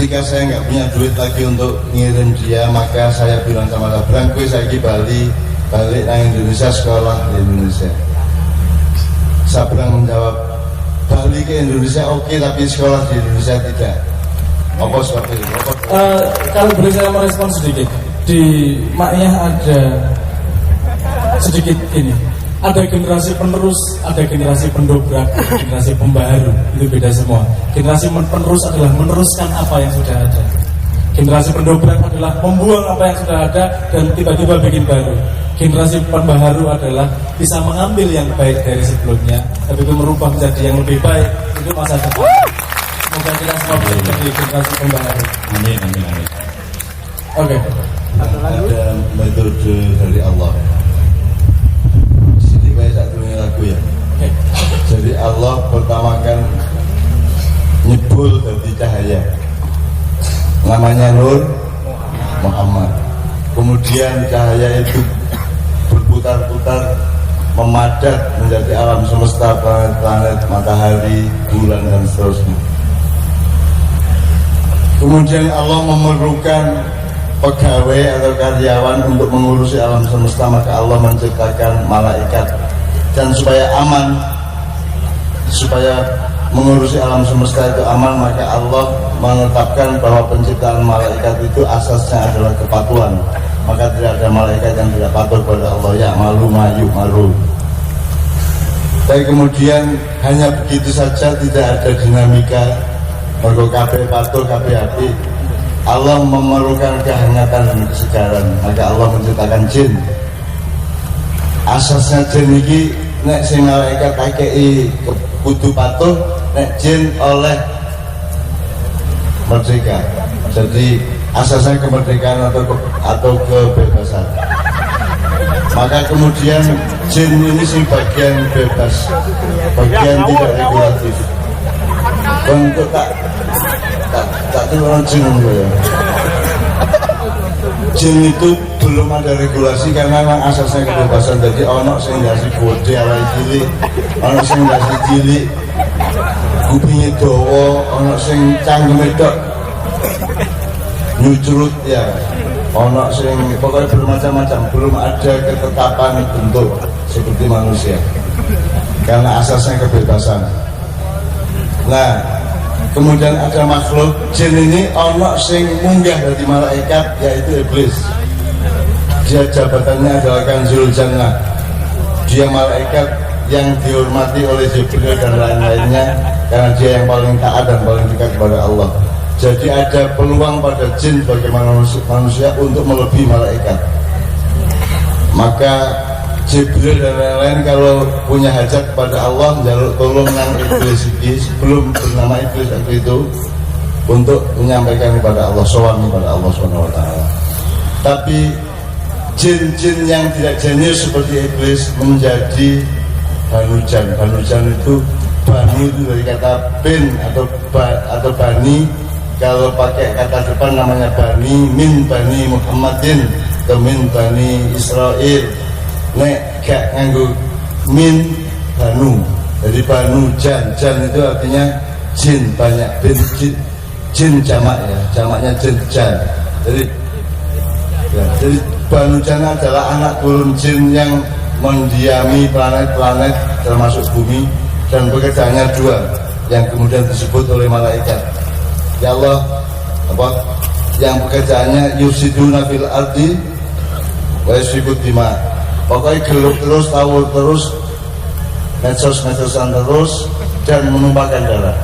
ketika saya nggak punya duit lagi untuk ngirim dia, maka saya bilang sama Sabrang, gue saya balik nang Indonesia, sekolah di Indonesia. Sabrang menjawab, balik ke Indonesia oke, tapi sekolah di Indonesia tidak. Apa seperti itu? Kalau boleh saya merespon sedikit, di Ma'iyah ada sedikit ini, ada generasi penerus, ada generasi pendobrak, generasi pembaharu, itu beda semua. Generasi penerus adalah meneruskan apa yang sudah ada. Generasi pendobrak adalah membuang apa yang sudah ada dan tiba-tiba bikin baru. Generasi pembaharu adalah bisa mengambil yang baik dari sebelumnya, tapi itu merubah menjadi yang lebih baik. Itu masa depan. Semoga kita semua bisa menjadi generasi pembaharu. Amin, amin, amin. Oke. Ada metode dari Allah. Satu lagu ya. Jadi Allah pertama kan nyebul dari cahaya, namanya Nur Muhammad. Kemudian cahaya itu berputar-putar memadat menjadi alam semesta, planet-planet, matahari, bulan dan seterusnya. Kemudian Allah memerlukan pegawai atau karyawan untuk mengurusi alam semesta, maka Allah menciptakan malaikat. Dan supaya aman, supaya mengurusi alam semesta itu aman, maka Allah menetapkan bahwa penciptaan malaikat itu asasnya adalah kepatuhan. Maka tidak ada malaikat yang tidak patuh kepada Allah, ya malu mayu malu. Tapi kemudian hanya begitu saja, tidak ada dinamika. Mergo kabeh patuh kabeh api. Allah memerlukan kehangatan dan kesegaran, maka Allah menciptakan jin. Asasnya jin ini nek sing malaikat kakei kudu patuh, nek jin oleh merdeka. Jadi asasnya kemerdekaan atau kebebasan. Maka kemudian jin ini sing bagian bebas, bagian tidak regulatif. Untuk tak orang jin ya. Jin itu belum ada regulasi karena memang asasnya kebebasan. Jadi ono sing ndasi gede awake cilik, ono sing ndasi cilik kupinge dawa, ono sing cangkeme tok nyucrut ya. Ono sing pokoknya bermacam-macam, belum ada ketetapan bentuk seperti manusia. Karena asasnya kebebasan. Nah, kemudian ada makhluk jin ini ono sing munggah dari malaikat, yaitu iblis. Dia jabatannya adalah Kanzul Jannah. Dia malaikat yang dihormati oleh Jibril dan lain-lainnya karena dia yang paling taat dan paling dekat kepada Allah. Jadi ada peluang pada jin bagaimana manusia untuk melebihi malaikat. Maka Jibril dan lain-lain kalau punya hajat kepada Allah, jaluk tolong nang iblis ini sebelum bernama iblis itu untuk menyampaikan kepada Allah, sowan kepada Allah SWT. Tapi jin-jin yang tidak jenius seperti iblis menjadi banujan. Banujan itu bani itu dari kata bin atau bani. Kalau pakai kata depan namanya bani, min bani Muhammadin atau min bani Israel. Nek gak nganggo min banu, jadi banu jan itu artinya jin banyak, bin jin jamak ya, jamaknya jin jan. Jadi banu jan adalah anak turun jin yang mendiami planet-planet termasuk bumi dan pekerjaannya dua yang kemudian disebut oleh malaikat. Ya Allah, apa yang pekerjaannya yusiduna fil ardi wa yasfikud dima. Pokoknya geluk terus, tawur terus, medsos-medsosan terus, dan menumpahkan darah.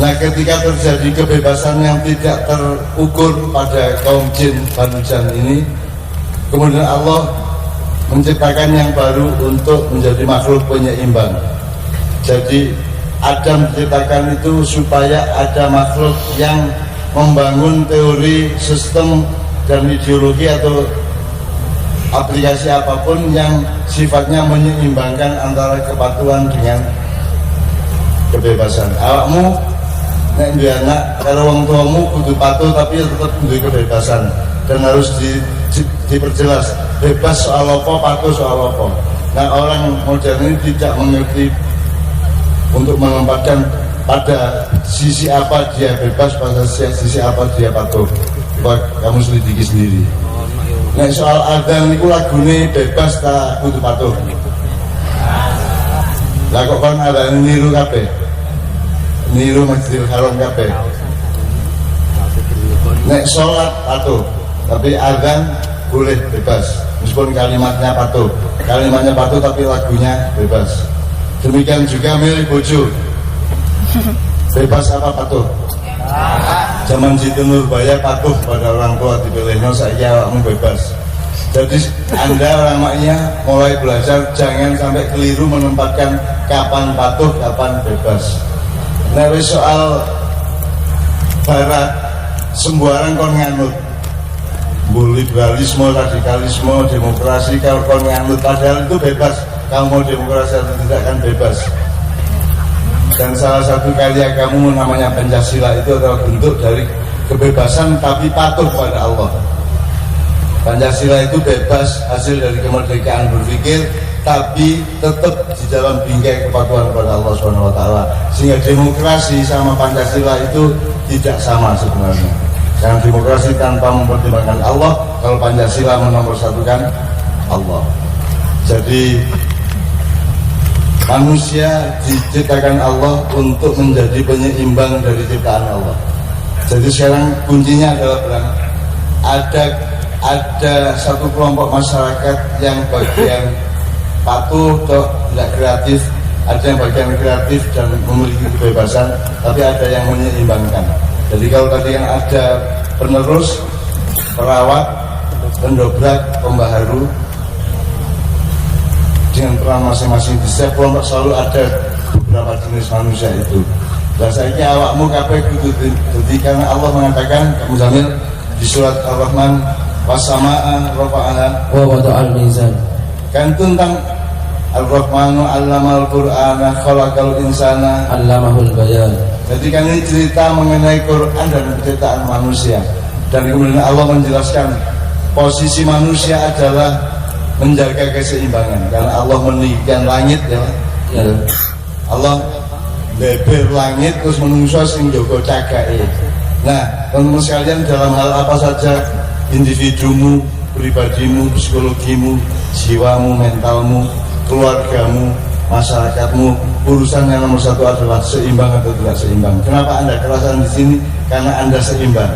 Nah, ketika terjadi kebebasan yang tidak terukur pada kaum jin banujan ini, kemudian Allah menciptakan yang baru untuk menjadi makhluk penyeimbang. Jadi Adam diciptakan itu supaya ada makhluk yang membangun teori, sistem, dan ideologi atau aplikasi apapun yang sifatnya menyeimbangkan antara kepatuhan dengan kebebasan. Awakmu nek duwe anak karo wong tuamu kudu patuh tapi tetap duwe kebebasan dan harus diperjelas bebas soal apa, patuh soal apa. Nah, orang modern ini tidak mengerti untuk menempatkan pada sisi apa dia bebas, pada sisi apa dia patuh. Coba kamu selidiki sendiri. Nah soal adzan niku lagune bebas ta kudu patuh. Lah kok kon adzan niru kabeh. Niru Masjidil Haram kabeh. Nek sholat patuh, tapi adzan boleh bebas. Meskipun kalimatnya patuh tapi lagunya bebas. Demikian juga milih bojo. Bebas apa patuh? Zaman Siti Nurbaya patuh pada orang tua dipilihnya, saiki awakmu bebas. Jadi Anda orang maknya mulai belajar jangan sampai keliru menempatkan kapan patuh, kapan bebas. Nah soal barat sembarang kon nganut liberalisme, radikalisme, demokrasi, kalau kon nganut padahal itu bebas. Kamu mau demokrasi atau tidak kan bebas. Dan salah satu karya kamu namanya Pancasila itu adalah bentuk dari kebebasan tapi patuh pada Allah. Pancasila itu bebas, hasil dari kemerdekaan berpikir, tapi tetap di dalam bingkai kepatuhan kepada Allah SWT. Sehingga demokrasi sama Pancasila itu tidak sama sebenarnya. Karena demokrasi tanpa mempertimbangkan Allah, kalau Pancasila menomorsatukan Allah. Jadi manusia diciptakan Allah untuk menjadi penyeimbang dari ciptaan Allah. Jadi sekarang kuncinya adalah ada satu kelompok masyarakat yang bagian patuh atau tidak kreatif, ada yang bagian kreatif dan memiliki kebebasan, tapi ada yang menyeimbangkan. Jadi kalau tadi yang ada penerus, perawat, pendobrak, pembaharu dengan peran masing-masing di setiap kelompok selalu ada beberapa jenis manusia itu. Dan saya awakmu kabeh kudu dadi karena Allah mengatakan Muzamil di surat Ar-Rahman wasama'a rafa'aha wa wada'al mizan. Kan tentang Ar-Rahmanu 'allamal Qur'ana khalaqal insana 'allamahul bayan. Jadi kan ini cerita mengenai Quran dan penciptaan manusia. Dan kemudian Allah menjelaskan posisi manusia adalah menjaga keseimbangan. Karena Allah meninggikan langit ya. Allah beber langit terus menungso sing jaga cagake. Nah, teman-teman sekalian dalam hal apa saja individumu, pribadimu, psikologimu, jiwamu, mentalmu, keluargamu, masyarakatmu, urusan yang nomor satu adalah seimbang atau tidak seimbang. Kenapa Anda kerasan di sini? Karena Anda seimbang.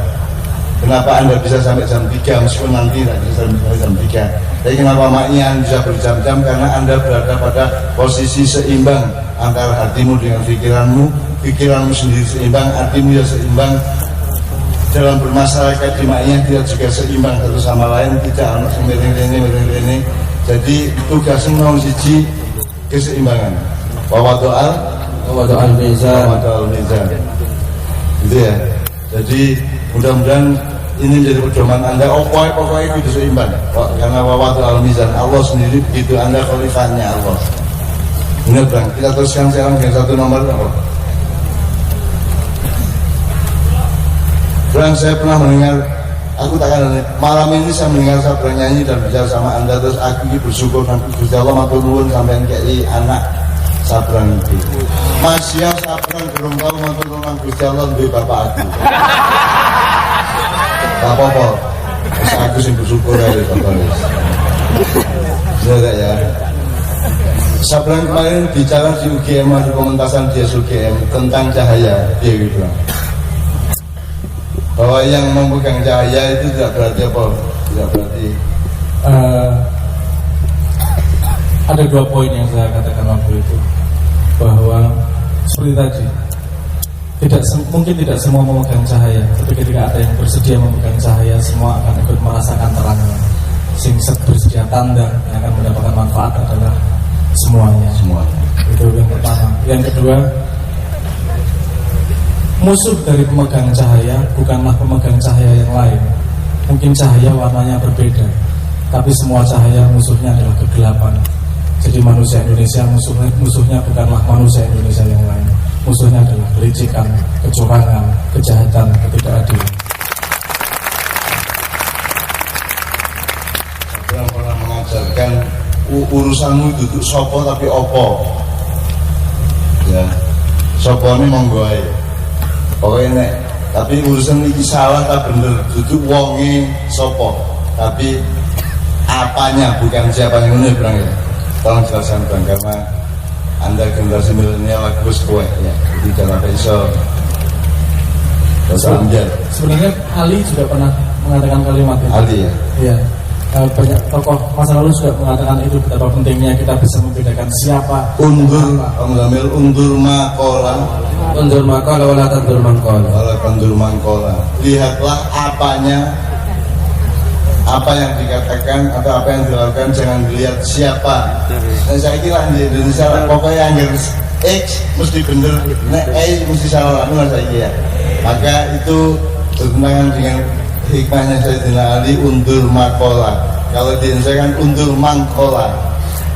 Kenapa Anda bisa sampai jam 3 meskipun nanti tidak bisa sampai jam 3? Tapi kenapa maknya Anda bisa berjam-jam? Karena Anda berada pada posisi seimbang antara hatimu dengan pikiranmu, pikiranmu sendiri seimbang, hatimu ya seimbang. Dalam bermasyarakat di maknya tidak juga seimbang satu sama lain, tidak anak miring-miring. Jadi tugasnya nomor siji keseimbangan. Wawadoal mizan. Gitu ya. Jadi mudah-mudahan ini menjadi pedoman Anda. Pokoknya itu seimbang. Karena wawadoal mizan Allah sendiri begitu, Anda khalifahnya Allah. Benar bang. Kita teruskan sekarang dengan satu nomor apa? Bang, saya pernah mendengar, aku takkan malam ini saya mendengar saya bernyanyi dan bicara sama Anda, terus aku bersyukur dan Gusti Allah matur nuwun sampean kei anak sabrang itu. Masya sabrang belum tahu matur nuwun Gusti Allah duwe bapak aku. Gak apa-apa. Terus aku sing bersyukur ae bapak wis. Ya. Sabrang kemarin bicara di UGM, di pementasan di UGM tentang cahaya, dia gitu. Bahwa yang memegang cahaya itu tidak berarti apa? Tidak berarti ada 2 poin yang saya katakan waktu itu, bahwa seperti tadi mungkin tidak semua memegang cahaya, tapi ketika ada yang bersedia memegang cahaya, semua akan ikut merasakan terangnya. Sing bersedia tanda yang akan mendapatkan manfaat adalah semuanya. Itu yang pertama. Yang kedua, musuh dari pemegang cahaya bukanlah pemegang cahaya yang lain. Mungkin cahaya warnanya berbeda, tapi semua cahaya musuhnya adalah kegelapan. Jadi manusia Indonesia musuhnya bukanlah manusia Indonesia yang lain. Musuhnya adalah kelicikan, kecurangan, kejahatan, ketidakadilan. Saya pernah mengajarkan urusanmu duduk sopo tapi opo. Ya. sopone monggo ae. Pokoke nek tapi urusan iki salah tak bener dudu wonge sapa, tapi apanya bukan siapa yang benar Bang ya. Tolong jelaskan Bang, karena Anda generasi milenial aku tua ya. Jadi jangan iso sebenarnya Ali juga pernah mengatakan kalimat itu. Ali ya? Iya. Banyak tokoh masa lalu sudah mengatakan itu betapa pentingnya kita bisa membedakan siapa undur makola Undur maqala wala tandur maqala. wala tandur mangkola. Lihatlah apanya, apa yang dikatakan atau apa yang dilakukan, jangan dilihat siapa. Nah, saya kira di Indonesia pokoknya yang X mesti bener, nek Y mesti salah, saya kira. Maka itu bertentangan dengan hikmahnya Sayyidina Ali, undur makola. Kalau di Indonesia kan undur mangkola.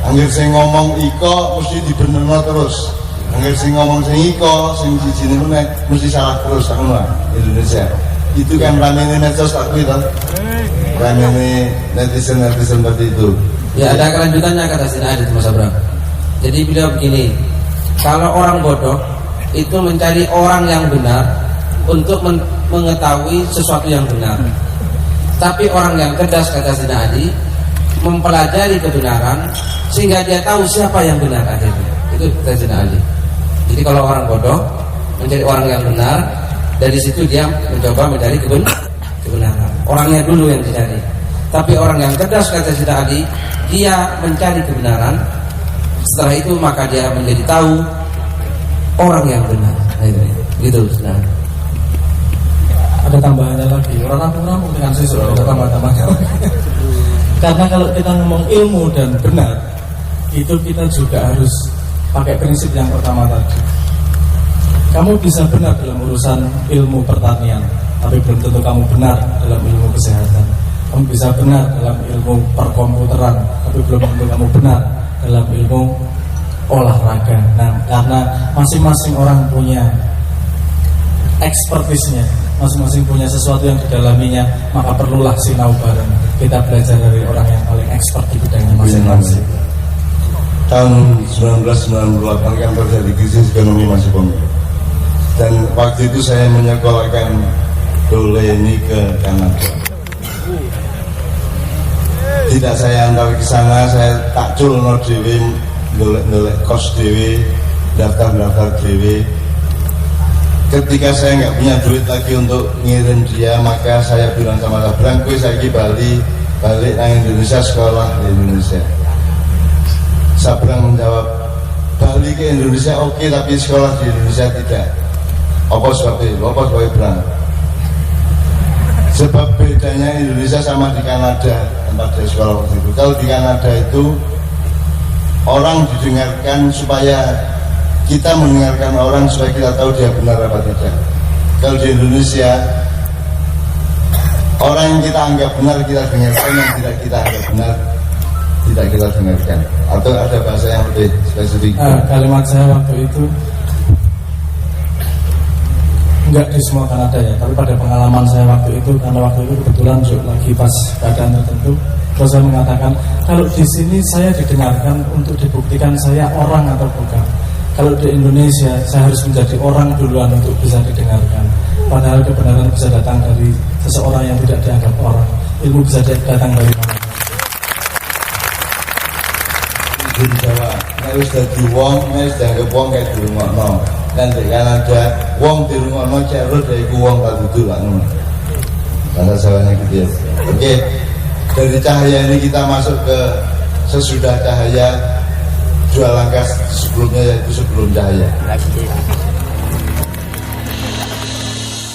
Angger sing ngomong iko mesti dibenerno terus. Angger sing ngomong sing iko, sing sijine meneh mesti salah terus ngono Indonesia. Itu kan ramene medsos aku itu. Ramene netizen seperti itu. Ya, ada kelanjutannya kata Sayyidina Ali Mas Abram. Jadi beliau begini, kalau orang bodoh itu mencari orang yang benar untuk mengetahui sesuatu yang benar. Tapi orang yang cerdas kata Sayyidina Ali mempelajari kebenaran sehingga dia tahu siapa yang benar akhirnya. Itu kata Sayyidina Ali. Jadi kalau orang bodoh mencari orang yang benar, dari situ dia mencoba mencari kebenaran. Orangnya dulu yang dicari. Tapi orang yang cerdas kata Sayyidina Ali, dia mencari kebenaran. Setelah itu maka dia menjadi tahu orang yang benar. Gitu Sayyidina Ali. Ada tambahannya lagi, orang rampung dengan siswa ada tambah-tambahnya. Karena kalau kita ngomong ilmu dan benar, itu kita juga harus pakai prinsip yang pertama tadi. Kamu bisa benar dalam urusan ilmu pertanian, tapi belum tentu kamu benar dalam ilmu kesehatan. Kamu bisa benar dalam ilmu perkomputeran, tapi belum tentu kamu benar dalam ilmu olahraga. Nah, karena masing-masing orang punya ekspertisnya, masing-masing punya sesuatu yang didalaminya, maka perlulah sinau bareng. Kita belajar dari orang yang paling expert di bidangnya masing-masing. Tahun 1998 kan terjadi krisis ekonomi Mas Bong. Dan waktu itu saya menyekolahkan Dole ini ke Kanada. Tidak saya antar ke sana, saya takcul no dewe, dolek kos dewe, daftar dewe. Ketika saya nggak punya duit lagi untuk ngirim dia, maka saya bilang sama Sabrang, gue saya balik nang Indonesia, sekolah di Indonesia. Sabrang menjawab, balik ke Indonesia oke, tapi sekolah di Indonesia tidak. Apa sebabnya? Sebab bedanya Indonesia sama di Kanada tempat dia sekolah waktu itu. Kalau di Kanada itu orang didengarkan supaya kita mendengarkan orang supaya kita tahu dia benar apa tidak. Kalau di Indonesia orang yang kita anggap benar kita dengarkan, yang tidak kita anggap benar tidak kita dengarkan. Atau ada bahasa yang lebih spesifik? Kalimat saya waktu itu enggak di semua Kanada ya, tapi pada pengalaman saya waktu itu, karena waktu itu kebetulan lagi pas keadaan tertentu, terus saya mengatakan kalau di sini saya didengarkan untuk dibuktikan saya orang atau bukan. Kalau di Indonesia saya harus menjadi orang duluan untuk bisa didengarkan. Padahal kebenaran bisa datang dari seseorang yang tidak dianggap orang. Ilmu bisa datang dari mana? Di Jawa, harus jadi wong, harus dianggap wong kayak di rumah no. Dan di Kanada, wong di rumah no cerut dari wong tak duduk lah no. Bahasa Jawanya gitu ya. Oke, dari cahaya ini kita masuk ke sesudah cahaya. 2 langkah sebelumnya, yaitu sebelum cahaya.